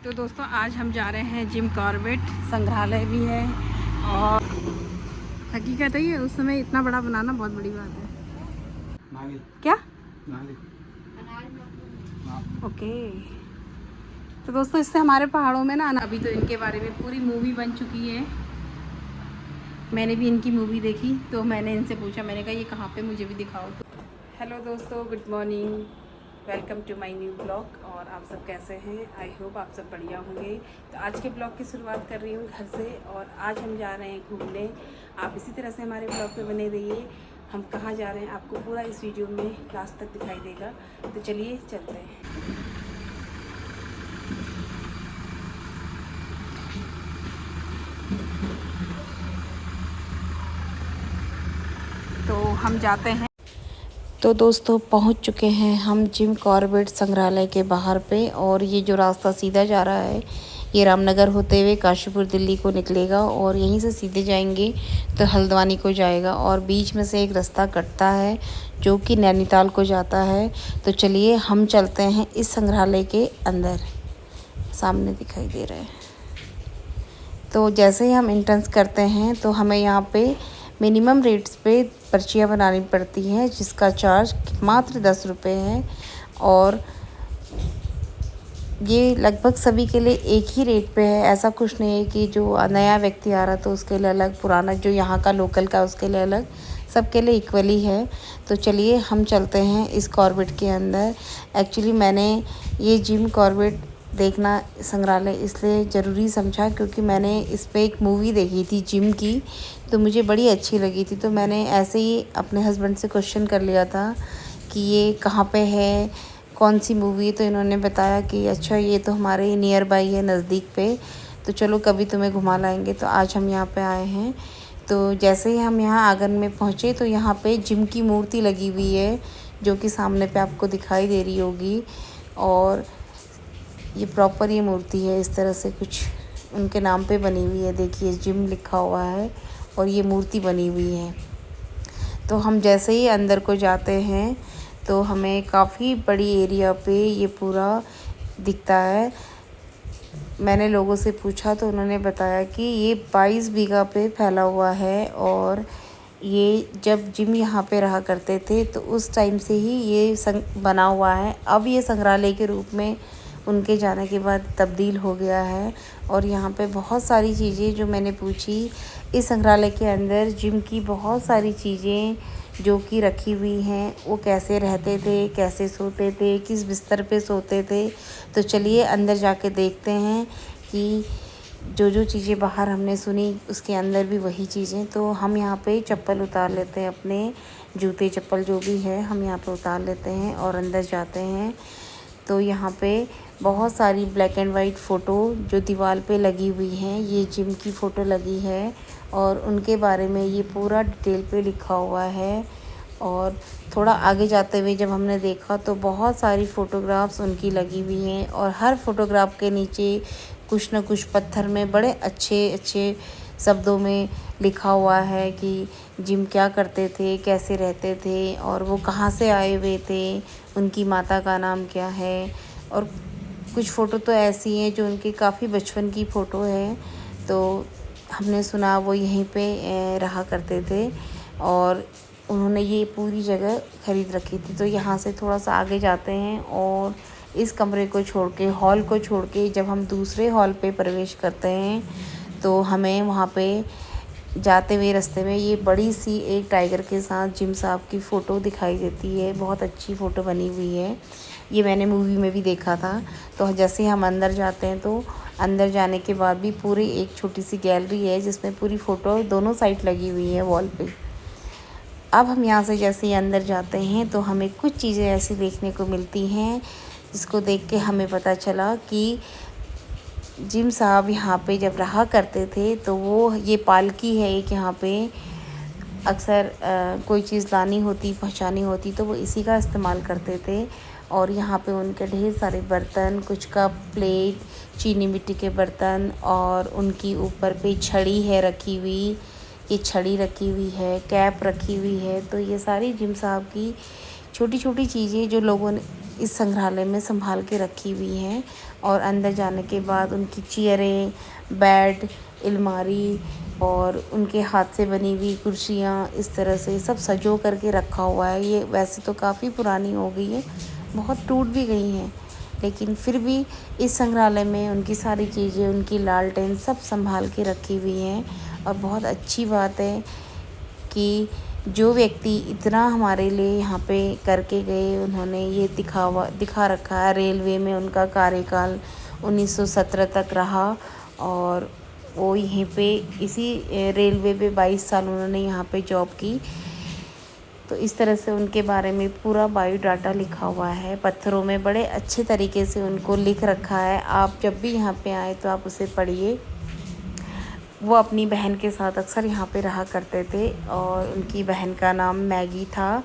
तो दोस्तों आज हम जा रहे हैं जिम कॉर्बेट, संग्रहालय भी है और हकीकत है ये उस समय इतना बड़ा बनाना बहुत बड़ी बात है। क्या ओके। तो दोस्तों इससे हमारे पहाड़ों में ना अभी तो इनके बारे में पूरी मूवी बन चुकी है। मैंने भी इनकी मूवी देखी तो मैंने इनसे पूछा, मैंने कहा ये कहाँ पे, मुझे भी दिखाओ। तो हेलो दोस्तों, good morning, welcome to my new blog. और आप सब कैसे हैं? आई होप आप सब बढ़िया होंगे। तो आज के ब्लॉग की शुरुआत कर रही हूँ घर से और आज हम जा रहे हैं घूमने। आप इसी तरह से हमारे ब्लॉग पे बने रहिए। हम कहाँ जा रहे हैं आपको पूरा इस वीडियो में लास्ट तक दिखाई देगा। तो चलिए चलते हैं। तो हम जाते हैं। तो दोस्तों पहुंच चुके हैं हम जिम कॉर्बेट संग्रहालय के बाहर पे। और ये जो रास्ता सीधा जा रहा है ये रामनगर होते हुए काशीपुर दिल्ली को निकलेगा और यहीं से सीधे जाएंगे तो हल्द्वानी को जाएगा और बीच में से एक रास्ता कटता है जो कि नैनीताल को जाता है। तो चलिए हम चलते हैं इस संग्रहालय के अंदर, सामने दिखाई दे रहा है। तो जैसे ही हम एंट्रेंस करते हैं तो हमें यहाँ पे मिनिमम रेट्स पे पर्चियाँ बनानी पड़ती हैं जिसका चार्ज मात्र 10 रुपये है। और ये लगभग सभी के लिए एक ही रेट पे है। ऐसा कुछ नहीं है कि जो नया व्यक्ति आ रहा तो उसके लिए अलग, पुराना जो यहाँ का लोकल का उसके लिए अलग, सबके लिए इक्वली है। तो चलिए हम चलते हैं इस कॉर्बेट के अंदर। एक्चुअली मैंने ये जिम कॉर्बेट देखना संग्रहालय इसलिए ज़रूरी समझा क्योंकि मैंने इस पे एक मूवी देखी थी जिम की, तो मुझे बड़ी अच्छी लगी थी। तो मैंने ऐसे ही अपने हस्बैंड से क्वेश्चन कर लिया था कि ये कहाँ पे है, कौन सी मूवी। तो इन्होंने बताया कि अच्छा ये तो हमारे नियर बाई है, नज़दीक पे, तो चलो कभी तुम्हें घुमा लाएंगे। तो आज हम यहाँ पे आए हैं। तो जैसे ही हम यहाँ आंगन में पहुँचे तो यहाँ पे जिम की मूर्ति लगी हुई है जो कि सामने पे आपको दिखाई दे रही होगी। और ये प्रॉपर ये मूर्ति है, इस तरह से कुछ उनके नाम पे बनी हुई है। देखिए जिम लिखा हुआ है और ये मूर्ति बनी हुई है। तो हम जैसे ही अंदर को जाते हैं तो हमें काफ़ी बड़ी एरिया पे ये पूरा दिखता है। मैंने लोगों से पूछा तो उन्होंने बताया कि ये 22 बीघा पे फैला हुआ है और ये जब जिम यहाँ पे रहा करते थे तो उस टाइम से ही ये बना हुआ है। अब ये संग्रहालय के रूप में उनके जाने के बाद तब्दील हो गया है। और यहाँ पे बहुत सारी चीज़ें जो मैंने पूछी, इस संग्रहालय के अंदर जिम की बहुत सारी चीज़ें जो कि रखी हुई हैं, वो कैसे रहते थे, कैसे सोते थे, किस बिस्तर पे सोते थे। तो चलिए अंदर जाके देखते हैं कि जो जो चीज़ें बाहर हमने सुनी उसके अंदर भी वही चीज़ें। तो हम यहाँ पे चप्पल उतार लेते हैं, अपने जूते चप्पल जो भी है हम यहाँ पे उतार लेते हैं और अंदर जाते हैं। तो यहाँ पे बहुत सारी ब्लैक एंड वाइट फ़ोटो जो दीवार पे लगी हुई हैं, ये जिम की फ़ोटो लगी है और उनके बारे में ये पूरा डिटेल पे लिखा हुआ है। और थोड़ा आगे जाते हुए जब हमने देखा तो बहुत सारी फ़ोटोग्राफ्स उनकी लगी हुई हैं और हर फोटोग्राफ के नीचे कुछ न कुछ पत्थर में बड़े अच्छे अच्छे शब्दों में लिखा हुआ है कि जिम क्या करते थे, कैसे रहते थे और वो कहाँ से आए हुए थे, उनकी माता का नाम क्या है। और कुछ फ़ोटो तो ऐसी हैं जो उनकी काफ़ी बचपन की फ़ोटो है। तो हमने सुना वो यहीं पे रहा करते थे और उन्होंने ये पूरी जगह ख़रीद रखी थी। तो यहाँ से थोड़ा सा आगे जाते हैं और इस कमरे को छोड़ के, हॉल को छोड़ के जब हम दूसरे हॉल पे प्रवेश करते हैं तो हमें वहाँ पे जाते हुए रास्ते में ये बड़ी सी एक टाइगर के साथ जिम साहब की फ़ोटो दिखाई देती है। बहुत अच्छी फ़ोटो बनी हुई है, ये मैंने मूवी में भी देखा था। तो जैसे ही हम अंदर जाते हैं तो अंदर जाने के बाद भी पूरी एक छोटी सी गैलरी है जिसमें पूरी फ़ोटो दोनों साइड लगी हुई है वॉल पे। अब हम यहाँ से जैसे ही अंदर जाते हैं तो हमें कुछ चीज़ें ऐसी देखने को मिलती हैं जिसको देख के हमें पता चला कि जिम साहब यहाँ पे जब रहा करते थे तो वो ये पालकी है एक, यहाँ पे अक्सर कोई चीज़ लानी होती, पहुँचानी होती तो वो इसी का इस्तेमाल करते थे। और यहाँ पे उनके ढेर सारे बर्तन, कुछ कप, प्लेट, चीनी मिट्टी के बर्तन और उनकी ऊपर पे छड़ी है रखी हुई, ये छड़ी रखी हुई है, कैप रखी हुई है। तो ये सारी जिम साहब की छोटी छोटी चीज़ें जो लोगों ने इस संग्रहालय में संभाल के रखी हुई हैं। और अंदर जाने के बाद उनकी चेयरें, बेड, अलमारी और उनके हाथ से बनी हुई कुर्सियाँ इस तरह से सब सजो करके रखा हुआ है। ये वैसे तो काफ़ी पुरानी हो गई है, बहुत टूट भी गई हैं, लेकिन फिर भी इस संग्रहालय में उनकी सारी चीज़ें, उनकी लालटेन सब संभाल के रखी हुई हैं। और बहुत अच्छी बात है कि जो व्यक्ति इतना हमारे लिए यहाँ पे करके गए, उन्होंने ये दिखा रखा है। रेलवे में उनका कार्यकाल 1917 तक रहा और वो यहीं पे इसी रेलवे पे 22 साल उन्होंने यहाँ पे जॉब की। तो इस तरह से उनके बारे में पूरा बायोडाटा लिखा हुआ है, पत्थरों में बड़े अच्छे तरीके से उनको लिख रखा है। आप जब भी यहाँ पे आए तो आप उसे पढ़िए। वो अपनी बहन के साथ अक्सर यहाँ पे रहा करते थे और उनकी बहन का नाम मैगी था।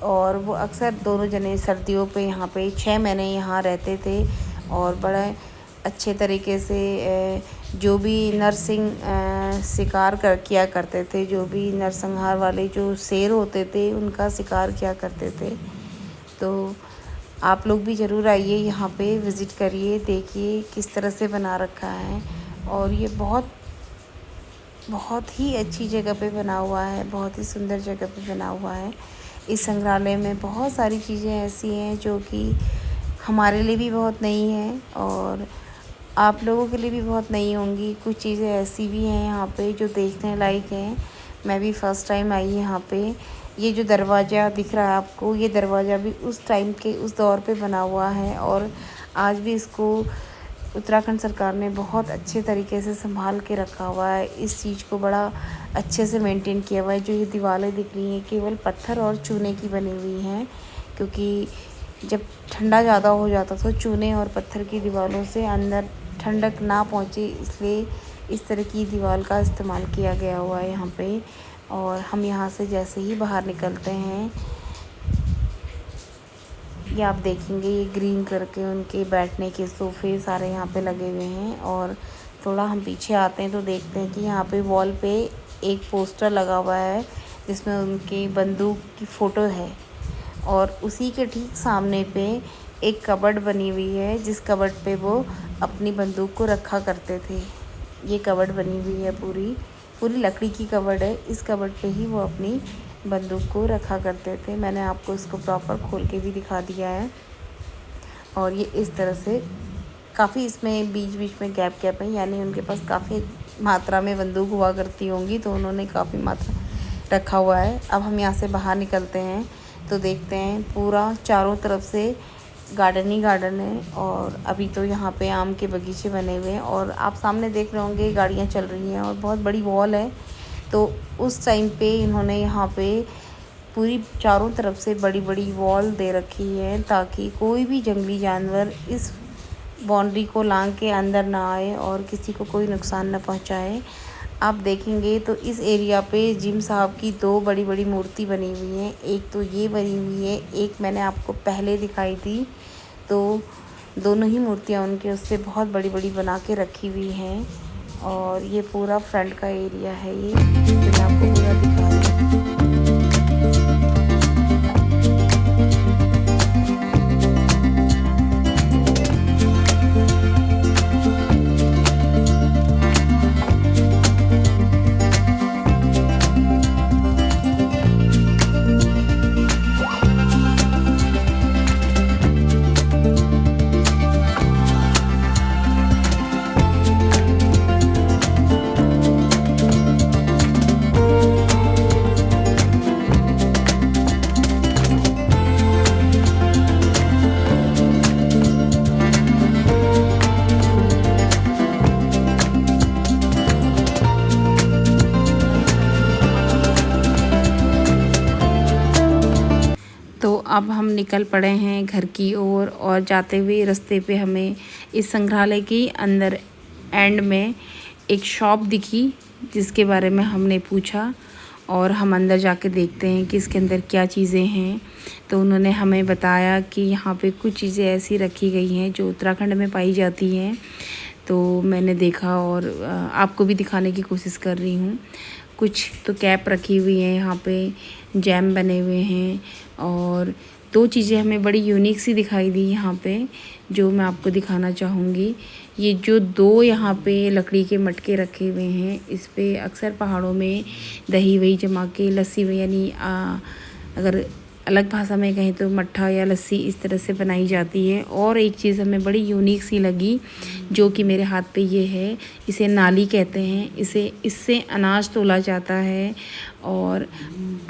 और वो अक्सर दोनों जने सर्दियों पे यहाँ पे 6 महीने यहाँ रहते थे और बड़े अच्छे तरीके से जो भी शिकार किया करते थे, जो भी नरसंहार वाले जो शेर होते थे उनका शिकार किया करते थे। तो आप लोग भी ज़रूर आइए, यहाँ पे विज़िट करिए, देखिए किस तरह से बना रखा है। और ये बहुत ही अच्छी जगह पे बना हुआ है, बहुत ही सुंदर जगह पे बना हुआ है। इस संग्रहालय में बहुत सारी चीज़ें ऐसी हैं जो कि हमारे लिए भी बहुत नई हैं और आप लोगों के लिए भी बहुत नई होंगी। कुछ चीज़ें ऐसी भी हैं यहाँ पे जो देखने लायक हैं। मैं भी फ़र्स्ट टाइम आई यहाँ पे। ये जो दरवाज़ा दिख रहा है आपको, ये दरवाज़ा भी उस टाइम के उस दौर पे बना हुआ है और आज भी इसको उत्तराखंड सरकार ने बहुत अच्छे तरीके से संभाल के रखा हुआ है। इस चीज़ को बड़ा अच्छे से मेंटेन किया हुआ है। जो ये दीवारें दिख रही हैं केवल पत्थर और चूने की बनी हुई हैं, क्योंकि जब ठंडा ज़्यादा हो जाता तो चूने और पत्थर की दीवारों से अंदर ठंडक ना पहुँचे, इसलिए इस तरह की दीवार का इस्तेमाल किया गया हुआ है यहाँ पे। और हम यहाँ से जैसे ही बाहर निकलते हैं, ये आप देखेंगे ये ग्रीन कलर के उनके बैठने के सोफ़े सारे यहाँ पे लगे हुए हैं। और थोड़ा हम पीछे आते हैं तो देखते हैं कि यहाँ पे वॉल पे एक पोस्टर लगा हुआ है जिसमें उनके बंदूक की फ़ोटो है और उसी के ठीक सामने पे एक कबर्ड बनी हुई है जिस कबर्ड पे वो अपनी बंदूक को रखा करते थे। ये कबर्ड बनी हुई है, पूरी लकड़ी की कबर्ड है। इस कबर्ड पे ही वो अपनी बंदूक को रखा करते थे। मैंने आपको इसको प्रॉपर खोल के भी दिखा दिया है। और ये इस तरह से काफ़ी इसमें बीच में गैप है, यानी उनके पास काफ़ी मात्रा में बंदूक हुआ करती होंगी, तो उन्होंने काफ़ी मात्रा रखा हुआ है। अब हम यहाँ से बाहर निकलते हैं तो देखते हैं पूरा चारों तरफ से गार्डन ही गार्डन है। और अभी तो यहाँ पे आम के बगीचे बने हुए हैं और आप सामने देख रहे होंगे गाड़ियाँ चल रही हैं और बहुत बड़ी वॉल है। तो उस टाइम पे इन्होंने यहाँ पे पूरी चारों तरफ से बड़ी वॉल दे रखी है ताकि कोई भी जंगली जानवर इस बाउंड्री को लांघ के अंदर ना आए और किसी को कोई नुकसान न पहुँचाए। आप देखेंगे तो इस एरिया पे जिम साहब की 2 बड़ी मूर्ति बनी हुई हैं। एक तो ये बनी हुई है, एक मैंने आपको पहले दिखाई थी। तो दोनों ही मूर्तियाँ उनके उससे बहुत बड़ी बना के रखी हुई हैं। और ये पूरा फ्रंट का एरिया है, ये तो मैं आपको पूरा दिखा रही हूँ। तो अब हम निकल पड़े हैं घर की ओर और जाते हुए रास्ते पे हमें इस संग्रहालय के अंदर एंड में एक शॉप दिखी जिसके बारे में हमने पूछा और हम अंदर जाके देखते हैं कि इसके अंदर क्या चीज़ें हैं। तो उन्होंने हमें बताया कि यहाँ पे कुछ चीज़ें ऐसी रखी गई हैं जो उत्तराखंड में पाई जाती हैं। तो मैंने देखा और आपको भी दिखाने की कोशिश कर रही हूँ। कुछ तो कैप रखी हुई है, यहाँ पे जैम बने हुए हैं और 2 चीज़ें हमें बड़ी यूनिक सी दिखाई दी यहाँ पे, जो मैं आपको दिखाना चाहूँगी। ये जो 2 यहाँ पे लकड़ी के मटके रखे हुए हैं, इस पे अक्सर पहाड़ों में दही वही जमा के लस्सी में, यानी अगर अलग भाषा में कहें तो मट्ठा या लस्सी इस तरह से बनाई जाती है। और एक चीज़ हमें बड़ी यूनिक सी लगी, जो कि मेरे हाथ पे ये है, इसे नाली कहते हैं। इससे अनाज तोला जाता है और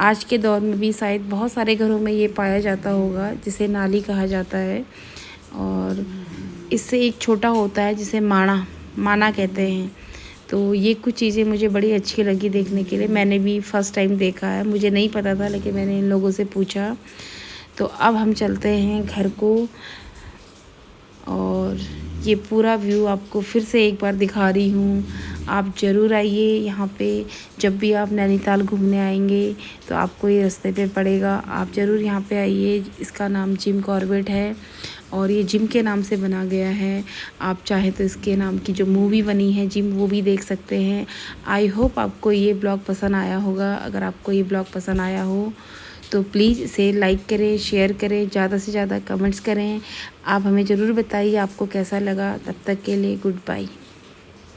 आज के दौर में भी शायद बहुत सारे घरों में ये पाया जाता होगा, जिसे नाली कहा जाता है। और इससे एक छोटा होता है जिसे माना कहते हैं। तो ये कुछ चीज़ें मुझे बड़ी अच्छी लगी देखने के लिए। मैंने भी फ़र्स्ट टाइम देखा है, मुझे नहीं पता था, लेकिन मैंने इन लोगों से पूछा। तो अब हम चलते हैं घर को और ये पूरा व्यू आपको फिर से एक बार दिखा रही हूँ। आप ज़रूर आइए यहाँ पे, जब भी आप नैनीताल घूमने आएंगे तो आपको ये रास्ते पे पड़ेगा। आप ज़रूर यहाँ पे आइए। इसका नाम जिम कॉर्बेट है और ये जिम के नाम से बना गया है। आप चाहे तो इसके नाम की जो मूवी बनी है जिम, वो भी देख सकते हैं। आई होप आपको ये ब्लॉग पसंद आया होगा। अगर आपको ये ब्लॉग पसंद आया हो तो प्लीज़ इसे लाइक करें, शेयर करें, ज़्यादा से ज़्यादा कमेंट्स करें। आप हमें ज़रूर बताइए आपको कैसा लगा। तब तक के लिए गुड बाय।